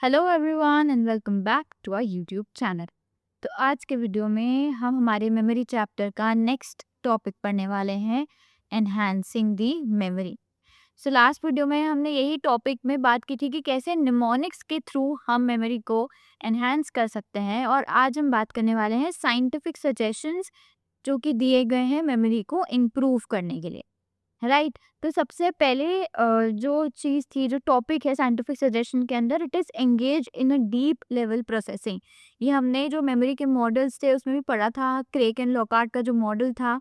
Hello everyone and welcome back to our YouTube channel. तो आज के वीडियो में हम हमारे मेमोरी चैप्टर का नेक्स्ट टॉपिक पढ़ने वाले हैं, enhancing the memory. So last video में हमने यही टॉपिक में बात की थी कि कैसे निमोनिक्स के थ्रू हम मेमोरी को एनहांस कर सकते हैं, और आज हम बात करने वाले हैं साइंटिफिक सजेशंस जो कि दिए गए हैं मेमोरी को इम्प्रूव करने के लिए। राइट, तो सबसे पहले जो चीज़ थी, जो टॉपिक है साइंटिफिक सजेशन के अंदर, it is engage in a deep level processing. ये हमने जो मेमोरी के मॉडल्स थे उसमें भी पढ़ा था। क्रेक एंड लॉकार्ट का जो मॉडल था,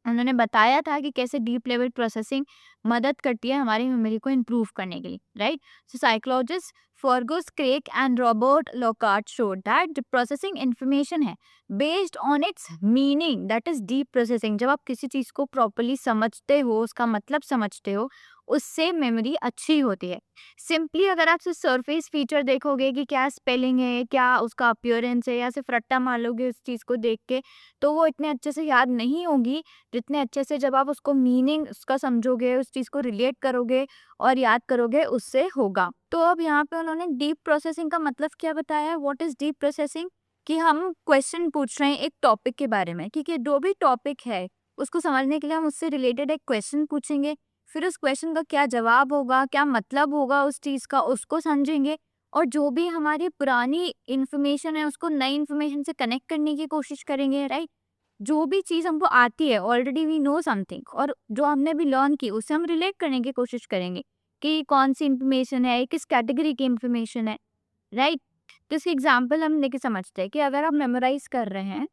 उन्होंने बताया था कि कैसे डीप लेवल प्रोसेसिंग मदद करती है हमारी मेमोरी को इम्प्रूव करने के लिए। Right, so psychologist Fergus Craik and Robert Lockhart showed that जो प्रोसेसिंग इन्फॉर्मेशन है based on its meaning, that is deep processing. जब आप किसी चीज को प्रॉपरली समझते हो, उसका मतलब समझते हो, उससे मेमोरी अच्छी होती है। सिंपली अगर आप सिर्फ सरफेस फीचर देखोगे कि क्या स्पेलिंग है, क्या उसका अपीयरेंस है, या सिर्फ रट्टा मार लोगे उस चीज को देख के, तो वो इतने अच्छे से याद नहीं होगी जितने अच्छे से जब आप उसको मीनिंग उसका समझोगे, उस चीज़ को रिलेट करोगे और याद करोगे, उससे होगा। तो अब यहाँ पे उन्होंने डीप प्रोसेसिंग का मतलब क्या बताया, व्हाट इज डीप प्रोसेसिंग, कि हम क्वेश्चन पूछ रहे हैं एक टॉपिक के बारे में, ठीक है, जो भी टॉपिक है उसको समझने के लिए हम उससे रिलेटेड एक क्वेश्चन पूछेंगे, फिर उस क्वेश्चन का क्या जवाब होगा, क्या मतलब होगा उस चीज़ का, उसको समझेंगे, और जो भी हमारी पुरानी इन्फॉर्मेशन है उसको नई इन्फॉर्मेशन से कनेक्ट करने की कोशिश करेंगे। राइट, जो भी चीज़ हमको आती है, ऑलरेडी वी नो समथिंग, और जो हमने भी लर्न की उससे हम रिलेट करने की कोशिश करेंगे कि कौन सी इन्फॉर्मेशन है, किस कैटेगरी की इन्फॉर्मेशन है। राइट, तो इसकी एग्जांपल हम लेके समझते हैं कि अगर आप मेमोराइज कर रहे हैं,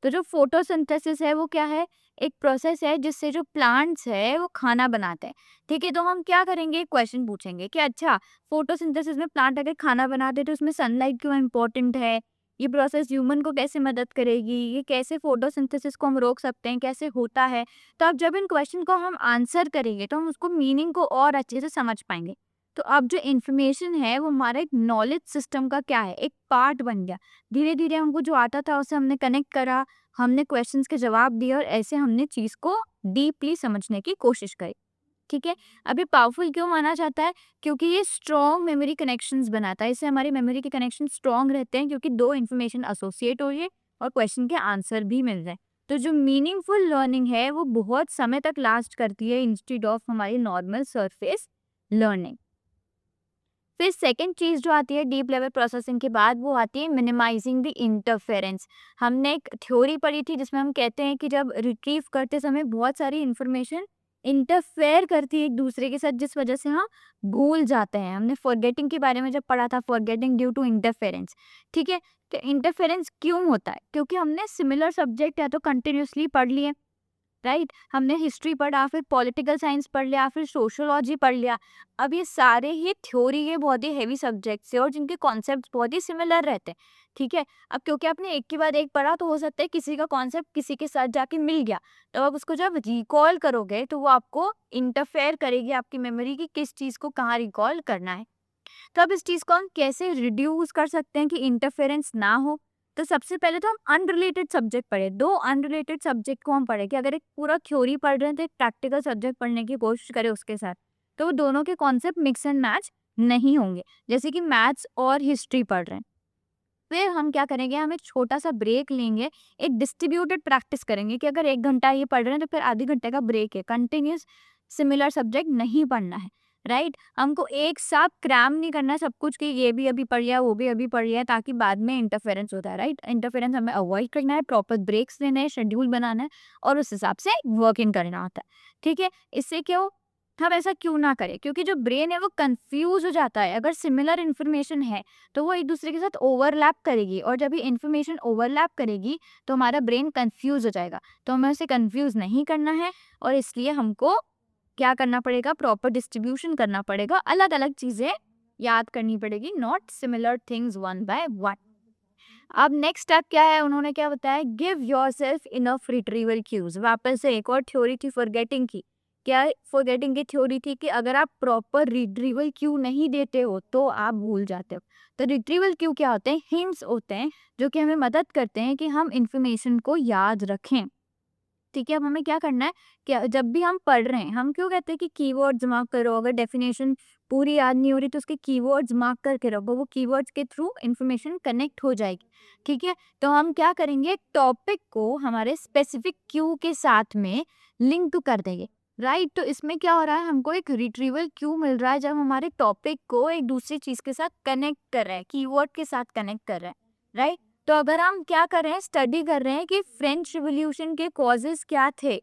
तो जो फोटोसिंथेसिस है वो क्या है, एक प्रोसेस है जिससे जो प्लांट्स है वो खाना बनाते हैं। ठीक है, तो हम क्या करेंगे, क्वेश्चन पूछेंगे कि अच्छा, फोटोसिंथेसिस में प्लांट अगर खाना बनाते तो उसमें सनलाइट क्यों इम्पोर्टेंट है, ये प्रोसेस ह्यूमन को कैसे मदद करेगी, ये कैसे फोटोसिंथेसिस को हम रोक सकते हैं, कैसे होता है। तो अब जब इन क्वेश्चन को हम आंसर करेंगे तो हम उसको मीनिंग को और अच्छे से समझ पाएंगे। तो अब जो इन्फॉर्मेशन है वो हमारा एक नॉलेज सिस्टम का क्या है, एक पार्ट बन गया। धीरे धीरे हमको जो आता था उसे हमने कनेक्ट करा, हमने क्वेश्चंस के जवाब दिए, और ऐसे हमने चीज़ को डीपली समझने की कोशिश करी। ठीक है, अब ये पावरफुल क्यों माना जाता है, क्योंकि ये स्ट्रॉन्ग मेमोरी कनेक्शंस बनाता है। इससे हमारी मेमोरी के कनेक्शन स्ट्रॉन्ग रहते हैं, क्योंकि दो इन्फॉर्मेशन एसोसिएट हो रही है और क्वेश्चन के आंसर भी मिल रहे हैं। तो जो मीनिंगफुल लर्निंग है वो बहुत समय तक लास्ट करती है, इंस्टेड ऑफ हमारी नॉर्मल सरफेस लर्निंग। फिर सेकंड चीज़ जो आती है डीप लेवल प्रोसेसिंग के बाद, वो आती है मिनिमाइजिंग द इंटरफेरेंस। हमने एक थ्योरी पढ़ी थी जिसमें हम कहते हैं कि जब रिट्रीव करते समय बहुत सारी इंफॉर्मेशन इंटरफेयर करती है एक दूसरे के साथ, जिस वजह से हम भूल जाते हैं। हमने फॉरगेटिंग के बारे में जब पढ़ा था, फॉरगेटिंग ड्यू टू इंटरफेरेंस। ठीक है, तो इंटरफेरेंस क्यों होता है, क्योंकि हमने सिमिलर सब्जेक्ट या तो कंटिन्यूसली पढ़ लिए। राइट, हमने हिस्ट्री पढ़ा, फिर पॉलिटिकल साइंस पढ़ लिया, फिर सोशियोलॉजी पढ़ लिया। अब ये सारे ही थ्योरी के बहुत ही हैवी सब्जेक्ट्स है और जिनके कॉन्सेप्ट बहुत ही सिमिलर रहते हैं। ठीक है, अब क्योंकि आपने एक के बाद एक पढ़ा, तो हो सकता है किसी का कॉन्सेप्ट किसी के साथ जाके मिल गया, तो आप उसको जब रिकॉल करोगे तो वो आपको इंटरफेयर करेगी आपकी मेमोरी की किस चीज़ को कहाँ रिकॉल करना है। तो अब इस चीज़ को हम कैसे रिड्यूस कर सकते हैं कि इंटरफेरेंस ना हो। तो सबसे पहले तो हम अनरिलेटेड सब्जेक्ट पढ़े, दो अनरिलेटेड सब्जेक्ट को हम पढ़े, कि अगर एक पूरा थ्योरी पढ़ रहे हैं तो एक प्रैक्टिकल सब्जेक्ट पढ़ने की कोशिश करें उसके साथ, तो वो दोनों के कॉन्सेप्ट मिक्स एंड मैच नहीं होंगे। जैसे कि मैथ्स और हिस्ट्री पढ़ रहे हैं, फिर हम क्या करेंगे, हम एक छोटा सा ब्रेक लेंगे, एक डिस्ट्रीब्यूटेड प्रैक्टिस करेंगे कि अगर 1 घंटा ये पढ़ रहे हैं तो फिर आधे घंटे का ब्रेक है, कंटिन्यूस सिमिलर सब्जेक्ट नहीं पढ़ना है। राइट, हमको एक साथ क्रैम नहीं करना है सब कुछ कि ये भी अभी पढ़ लिया, वो भी अभी पढ़ लिया, ताकि बाद में इंटरफेरेंस होता है। राइट, इंटरफेरेंस हमें अवॉइड करना है, प्रॉपर ब्रेक्स लेने हैं, शेड्यूल बनाना है, और उस हिसाब से वर्क इन करना होता है। ठीक है, इससे क्यों, हम ऐसा क्यों ना करें, क्योंकि जो ब्रेन है वो कंफ्यूज हो जाता है। अगर सिमिलर इन्फॉर्मेशन है तो वो एक दूसरे के साथ ओवरलैप करेगी, और जब ये इन्फॉर्मेशन ओवरलैप करेगी तो हमारा ब्रेन कंफ्यूज हो जाएगा। तो हमें उसे कंफ्यूज नहीं करना है, और इसलिए हमको क्या करना पड़ेगा, प्रॉपर डिस्ट्रीब्यूशन करना पड़ेगा, अलग अलग चीजें याद करनी पड़ेगी, not similar things one by one. अब नेक्स्ट स्टेप क्या है, उन्होंने क्या बताया, give yourself enough retrieval cues. वापस से एक और थ्योरी थी फॉरगेटिंग की। क्या फॉरगेटिंग की थ्योरी थी कि अगर आप प्रॉपर रिट्रीवल क्यू नहीं देते हो तो आप भूल जाते हो। तो रिट्रीवल क्यू क्या होते हैं, हिंट्स होते हैं जो कि हमें मदद करते हैं कि हम इंफॉर्मेशन को याद रखें। ठीक है, अब हमें क्या करना है कि जब भी हम पढ़ रहे हैं, हम क्यों कहते हैं कि कीवर्ड्स मार्क करो, अगर डेफिनेशन पूरी याद नहीं हो रही तो उसके कीवर्ड्स मार्क करके रखो, वो कीवर्ड्स के थ्रू इन्फॉर्मेशन कनेक्ट हो जाएगी। ठीक है, तो हम क्या करेंगे, टॉपिक को हमारे स्पेसिफिक क्यू के साथ में लिंक कर देंगे। राइट, तो इसमें क्या हो रहा है, हमको एक रिट्रीवल क्यू मिल रहा है जब हमारे टॉपिक को एक दूसरी चीज के साथ कनेक्ट कर रहे हैं, कीवर्ड के साथ कनेक्ट कर रहे हैं। राइट, तो अगर हम क्या कर रहे हैं, स्टडी कर रहे हैं कि फ्रेंच रिवॉल्यूशन के कॉजेस क्या थे,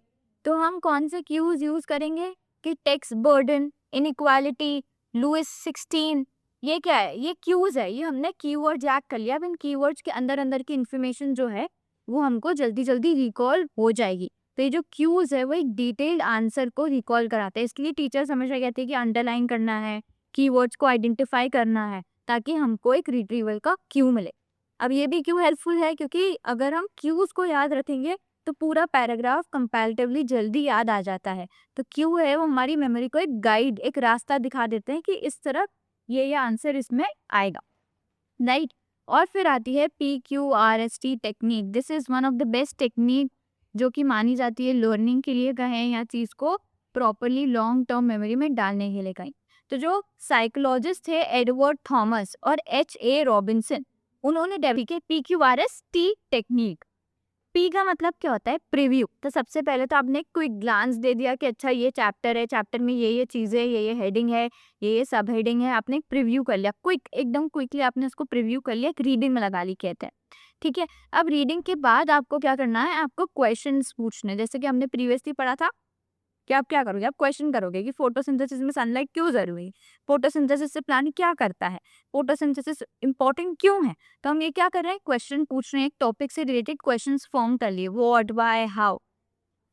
तो हम कौन से क्यूज यूज करेंगे कि टैक्स बर्डन, इनइक्वालिटी, लुइस 16, ये क्या है, ये क्यूज है, ये हमने कीवर्ड जैक कर लिया। अब इन कीवर्ड्स के अंदर अंदर की इन्फॉर्मेशन जो है वो हमको जल्दी जल्दी रिकॉल हो जाएगी। तो ये जो क्यूज है वो एक डिटेल्ड आंसर को रिकॉल कराते हैं, इसलिए टीचर्स हमेशा कहते हैं कि अंडरलाइन करना है, कीवर्ड्स को आइडेंटिफाई करना है, ताकि हमको एक रिट्रीवल का क्यू मिले। अब ये भी क्यों हेल्पफुल है, क्योंकि अगर हम क्यूज को याद रखेंगे तो पूरा पैराग्राफ कंपैरेटिवली जल्दी याद आ जाता है। तो क्यू है वो हमारी मेमोरी को एक गाइड, एक रास्ता दिखा देते हैं कि इस तरफ ये आंसर इसमें आएगा। राइट, और फिर आती है PQRST technique. This is one of the best technique जो कि मानी जाती है लर्निंग के लिए कहें या चीज को प्रॉपरली लॉन्ग टर्म मेमोरी में डालने के लिए कहें। तो जो साइकोलॉजिस्ट थे एडवर्ड थॉमस और HA रॉबिन्सन, उन्होंने डेवलप की PQRST टेक्निक। पी का मतलब क्या होता है, प्रीव्यू। तो सबसे पहले तो आपने क्विक ग्लांस दे दिया कि अच्छा ये चैप्टर है, चैप्टर में ये चीजें, ये हेडिंग है, ये सब हेडिंग है, आपने प्रीव्यू कर लिया, क्विक, एकदम क्विकली आपने उसको प्रीव्यू कर लिया, एक रीडिंग में लगा ली कहते हैं। ठीक है, अब रीडिंग के बाद आपको क्या करना है, आपको क्वेश्चंस पूछने, जैसे कि हमने प्रीवियसली पढ़ा था कि आप क्या करोगे, आप क्वेश्चन करोगे कि फोटोसिंथेसिस में सनलाइट क्यों जरूरी है, फोटोसिंथेसिस से प्लांट क्या करता है, फोटोसिंथेसिस इंपॉर्टेंट क्यों है। तो हम ये क्या कर रहे हैं, क्वेश्चन पूछ रहे हैं, एक टॉपिक से रिलेटेड क्वेश्चंस फॉर्म कर लिए, व्हाट, व्हाई, हाउ।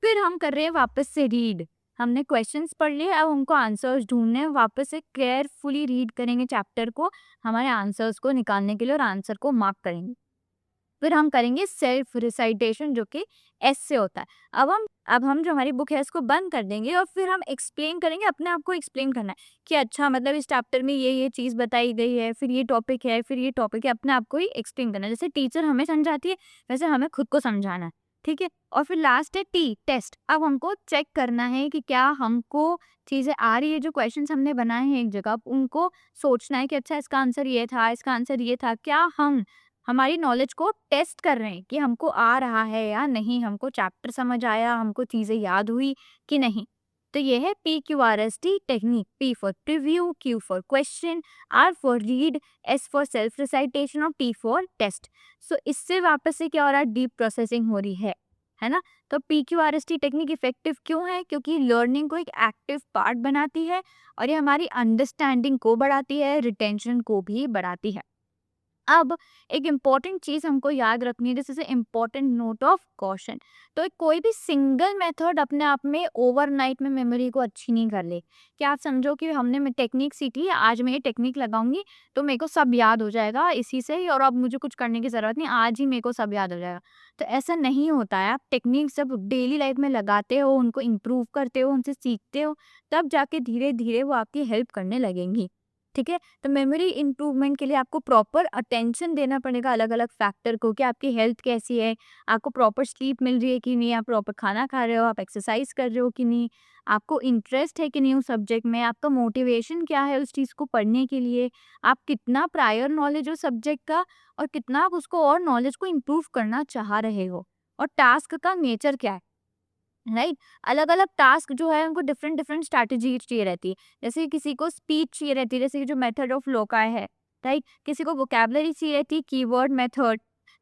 फिर हम कर रहे हैं वापस से रीड, हमने क्वेश्चंस पढ़ लिए, अब हमको आंसर्स ढूंढने हैं, वापस से केयरफुली रीड करेंगे चैप्टर को हमारे आंसर्स को निकालने के लिए और आंसर को मार्क करेंगे। फिर हम करेंगे सेल्फ रिसाइटेशन जो कि एस से होता है। अब हम जो हमारी बुक है इसको बंद कर देंगे और फिर हम एक्सप्लेन करेंगे, अपने आप को एक्सप्लेन करना है कि अच्छा मतलब इस चैप्टर में ये चीज़ बताई गई है, फिर ये टॉपिक है, फिर ये टॉपिक है, अपने आप को ही एक्सप्लेन करना है। जैसे टीचर हमें समझाती है वैसे हमें खुद को समझाना है। ठीक है, और फिर लास्ट है टेस्ट। अब हमको चेक करना है कि क्या हमको चीज़ें आ रही है, जो क्वेश्चंस हमने बनाए हैं एक जगह, उनको सोचना है कि अच्छा इसका आंसर ये था, इसका आंसर ये था, क्या हम हमारी नॉलेज को टेस्ट कर रहे हैं कि हमको आ रहा है या नहीं, हमको चैप्टर समझ आया, हमको चीज़ें याद हुई कि नहीं। तो ये है PQRST technique. P for preview, Q for question, R for read, S for self recitation और T फॉर टेस्ट। सो इससे वापस से क्या हो रहा है, डीप प्रोसेसिंग हो रही है ना। तो PQRST टेक्निक इफेक्टिव क्यों है, क्योंकि लर्निंग को एक एक्टिव पार्ट बनाती है और ये हमारी अंडरस्टैंडिंग को बढ़ाती है, रिटेंशन को भी बढ़ाती है। अब एक इम्पॉर्टेंट चीज हमको याद रखनी है, जैसे इम्पॉर्टेंट नोट ऑफ कॉशन। तो कोई भी सिंगल मेथड अपने आप में ओवरनाइट में मेमोरी को अच्छी नहीं कर ले। क्या आप समझो कि हमने टेक्निक सीखी, आज मैं ये टेक्निक लगाऊंगी तो मेरे को सब याद हो जाएगा इसी से ही, और अब मुझे कुछ करने की जरूरत नहीं, आज ही मेरे को सब याद हो जाएगा। तो ऐसा नहीं होता है। आप टेक्निक सब डेली लाइफ में लगाते हो, उनको इम्प्रूव करते हो, उनसे सीखते हो, तब जाके धीरे धीरे वो आपकी हेल्प करने लगेंगी। ठीक है, तो मेमोरी इंप्रूवमेंट के लिए आपको प्रॉपर अटेंशन देना पड़ेगा अलग अलग फैक्टर को, कि आपकी हेल्थ कैसी है, आपको प्रॉपर स्लीप मिल रही है कि नहीं, आप प्रॉपर खाना खा रहे हो, आप एक्सरसाइज कर रहे हो कि नहीं, आपको इंटरेस्ट है कि नहीं उस सब्जेक्ट में, आपका मोटिवेशन क्या है उस चीज़ को पढ़ने के लिए, आप कितना प्रायर नॉलेज हो सब्जेक्ट का और कितना आप उसको और नॉलेज को इम्प्रूव करना चाह रहे हो, और टास्क का नेचर क्या है। राइट, अलग अलग टास्क जो है उनको डिफरेंट डिफरेंट स्ट्रैटेजी चाहिए रहती है। जैसे किसी को स्पीच चाहिए रहती है, जैसे कि जो मेथड ऑफ लोकाय है। राइट, किसी को वोकैबुलरी चाहिए रहती है, कीवर्ड मेथड।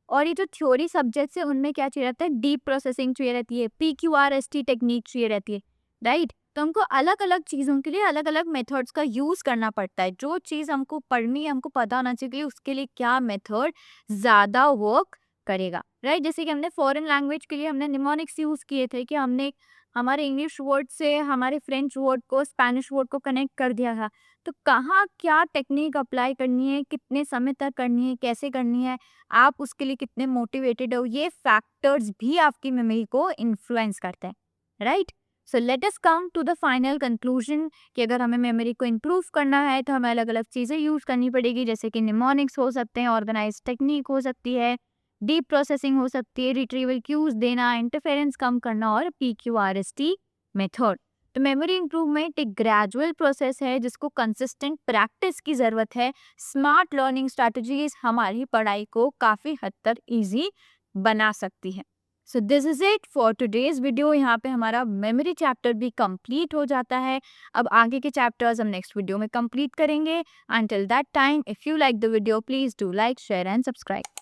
और ये जो थ्योरी सब्जेक्ट्स है उनमें क्या चाहिए रहता है, डीप प्रोसेसिंग चाहिए रहती है, PQRST टेक्निक चाहिए रहती है। राइट, तो हमको अलग अलग चीज़ों के लिए अलग अलग मेथड्स का यूज करना पड़ता है। जो चीज़ हमको पढ़नी है, हमको पता होना चाहिए कि उसके लिए क्या मेथड ज़्यादा वर्क करेगा। राइट, जैसे कि हमने फॉरेन लैंग्वेज के लिए हमने निमोनिक्स यूज किए थे, कि हमने हमारे इंग्लिश वर्ड से हमारे फ्रेंच वर्ड को, स्पेनिश वर्ड को कनेक्ट कर दिया था। तो कहाँ क्या टेक्निक अप्लाई करनी है, कितने समय तक करनी है, कैसे करनी है, आप उसके लिए कितने मोटिवेटेड हो, ये फैक्टर्स भी आपकी मेमोरी को इन्फ्लुएंस करते हैं। Right, so let us come to the final conclusion कि अगर हमें मेमोरी को इम्प्रूव करना है तो हमें अलग अलग चीज़ें यूज़ करनी पड़ेगी, जैसे कि निमोनिक्स हो सकते हैं, ऑर्गेनाइज टेक्निक हो सकती है, डीप प्रोसेसिंग हो सकती है, रिट्रीवल क्यूज देना, इंटरफेरेंस कम करना और PQRST मेथड। तो मेमोरी इंप्रूवमेंट एक ग्रेजुअल प्रोसेस है जिसको कंसिस्टेंट प्रैक्टिस की ज़रूरत है। स्मार्ट लर्निंग स्ट्रैटेजीज हमारी पढ़ाई को काफ़ी हद तक ईजी बना सकती है। So this is it for today's video. यहाँ पे हमारा मेमोरी चैप्टर भी कंप्लीट हो जाता है। अब आगे के चैप्टर्स हम नेक्स्ट वीडियो में कंप्लीट करेंगे। Until that time, if you like the video, please do like, share and subscribe.